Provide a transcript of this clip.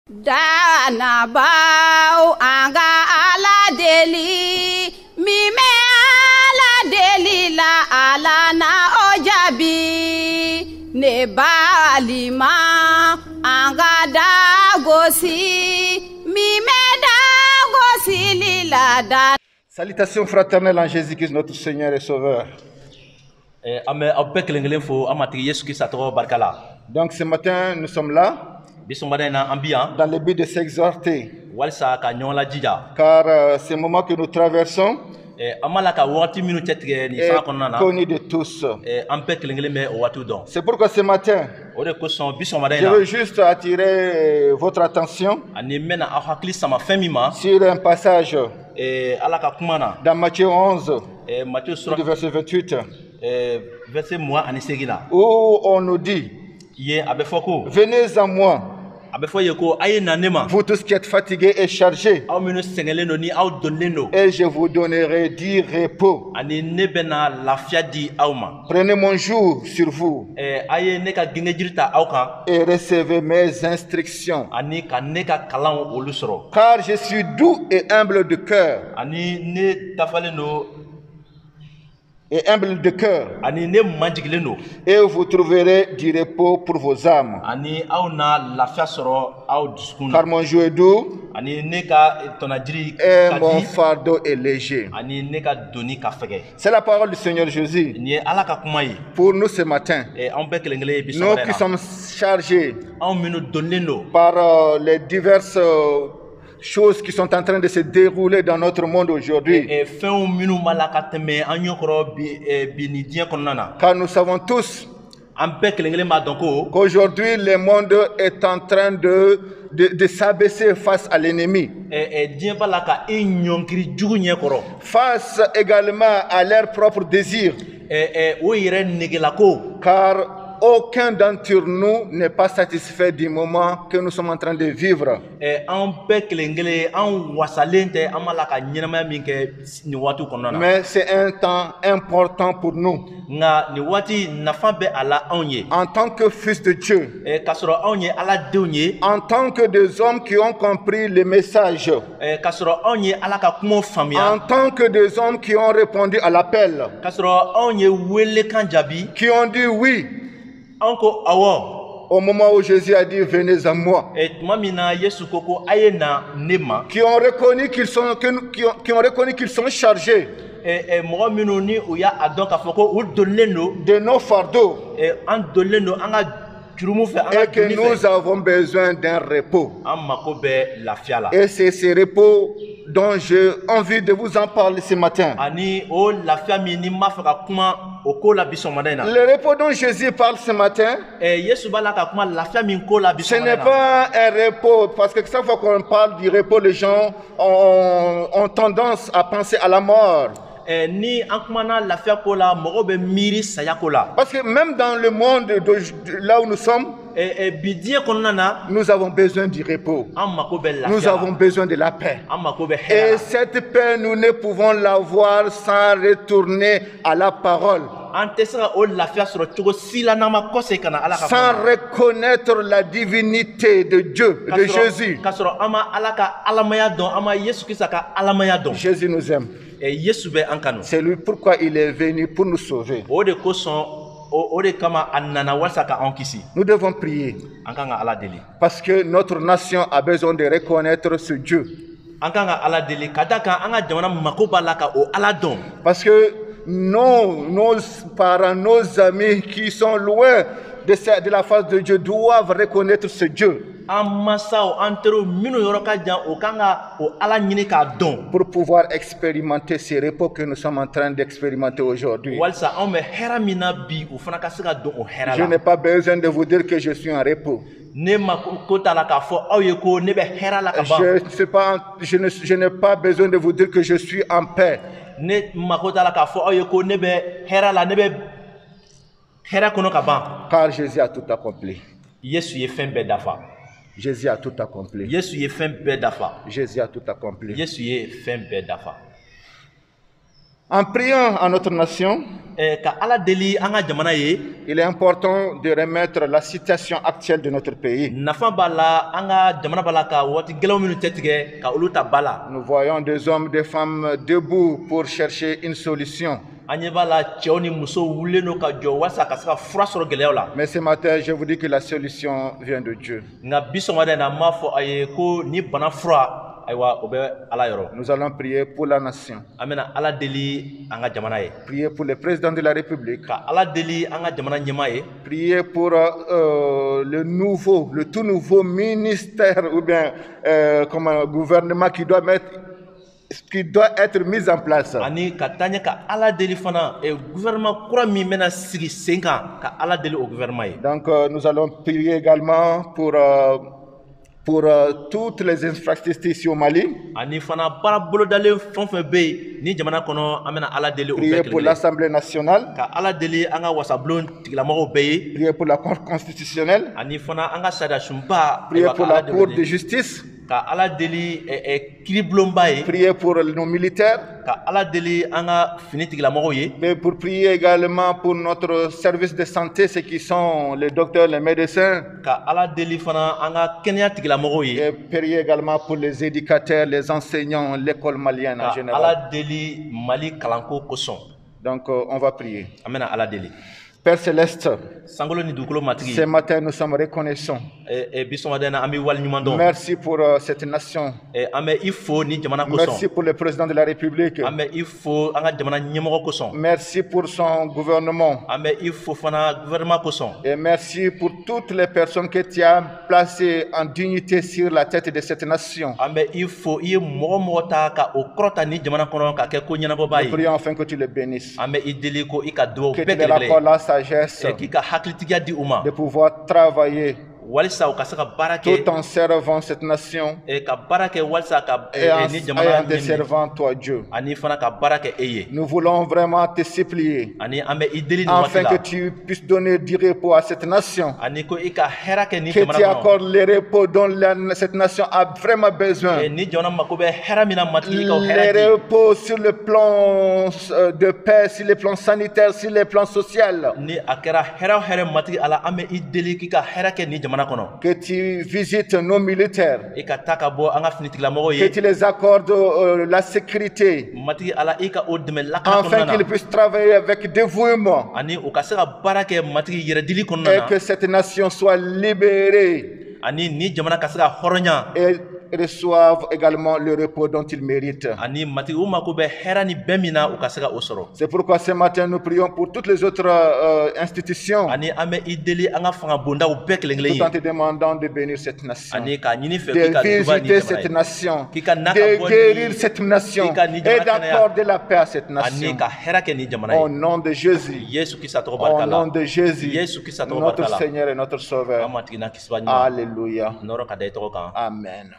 Dana bau anga ala deli mime ala deli la ala na ojabi ne balima anga dagosi mime dagosi lila da. Salutations fraternelles en Jésus-Christ notre Seigneur et Sauveur. Donc ce matin nous sommes là dans le but de s'exhorter, car ce moment que nous traversons est connu de tous. C'est pourquoi ce matin, je veux juste attirer votre attention sur un passage dans Matthieu 11, du verset 28, où on nous dit: venez à moi, vous tous qui êtes fatigués et chargés, et je vous donnerai du repos. Prenez mon joug sur vous et recevez mes instructions, car je suis doux et humble de cœur. Et vous trouverez du repos pour vos âmes. Car mon joug est doux et mon fardeau est léger. C'est la parole du Seigneur Jésus pour nous ce matin. Nous qui sommes chargés par les diverses choses qui sont en train de se dérouler dans notre monde aujourd'hui. Car nous savons tous qu'aujourd'hui le monde est en train de s'abaisser face à l'ennemi, face également à leurs propres désirs, car aucun d'entre nous n'est pas satisfait du moment que nous sommes en train de vivre. Mais c'est un temps important pour nous. En tant que fils de Dieu, en tant que des hommes qui ont compris le message, en tant que des hommes qui ont répondu à l'appel, qui ont dit oui au moment où Jésus a dit venez à moi, qui ont reconnu qu'ils sont chargés de nos fardeaux et que nous avons besoin d'un repos. Et c'est ce repos dont j'ai envie de vous en parler ce matin. Le repos dont Jésus parle ce matin, ce n'est pas un repos, parce que chaque fois qu'on parle du repos, les gens ont tendance à penser à la mort. Parce que même dans le monde là où nous sommes, nous avons besoin du repos. Nous avons besoin de la paix. Et cette paix, nous ne pouvons l'avoir sans retourner à la parole, sans reconnaître la divinité de Dieu, de Jésus. Jésus nous aime. C'est lui pourquoi il est venu pour nous sauver. Nous devons prier parce que notre nation a besoin de reconnaître ce Dieu. Parce que nos parents, nos amis qui sont loin de la face de Dieu doivent reconnaître ce Dieu pour pouvoir expérimenter ces repos que nous sommes en train d'expérimenter aujourd'hui. Je n'ai pas besoin de vous dire que je suis en repos. Je n'ai pas besoin de vous dire que je suis en paix. Car Jésus a tout accompli. Jésus a tout accompli. Jésus a tout accompli. En priant à notre nation, il est important de remettre la situation actuelle de notre pays. Nous voyons des hommes, des femmes debout pour chercher une solution. Mais ce matin, je vous dis que la solution vient de Dieu. Nous allons prier pour la nation. Prier pour le président de la République. Prier pour le tout nouveau ministère ou bien comme un gouvernement qui doit être mis en place. Donc nous allons prier également pour toutes les infrastructures ici au Mali. Prier pour l'Assemblée nationale. Prier pour la Cour constitutionnelle. Prier pour la Cour de justice. Prier pour nos militaires. Mais pour prier également pour notre service de santé, ceux qui sont les docteurs, les médecins. Et prier également pour les éducateurs, les enseignants, l'école malienne en général. Donc on va prier. Père Céleste, ce matin nous sommes reconnaissants. Merci pour cette nation. Merci pour le président de la République. Merci pour son gouvernement. Et merci pour toutes les personnes que tu as placées en dignité sur la tête de cette nation. Nous prions afin que tu les bénisses. Que tu leur accordes la sagesse de pouvoir travailler tout en servant cette nation et en desservant toi Dieu. Nous voulons vraiment te supplier afin que tu puisses donner du repos à cette nation, que tu accordes le repos dont cette nation a vraiment besoin, le repos sur le plan de paix, sur le plan sanitaire, sur le plan social. Que tu visites nos militaires, que tu les accordes la sécurité, afin qu'ils puissent travailler avec dévouement et que cette nation soit libérée et reçoivent également le repos dont ils méritent. C'est pourquoi ce matin nous prions pour toutes les autres institutions, tout en te demandant de bénir cette nation, de visiter cette nation, de guérir cette nation et d'accorder la paix à cette nation. Au nom de Jésus, au nom de Jésus, notre Seigneur et notre Sauveur. Alléluia. Amen.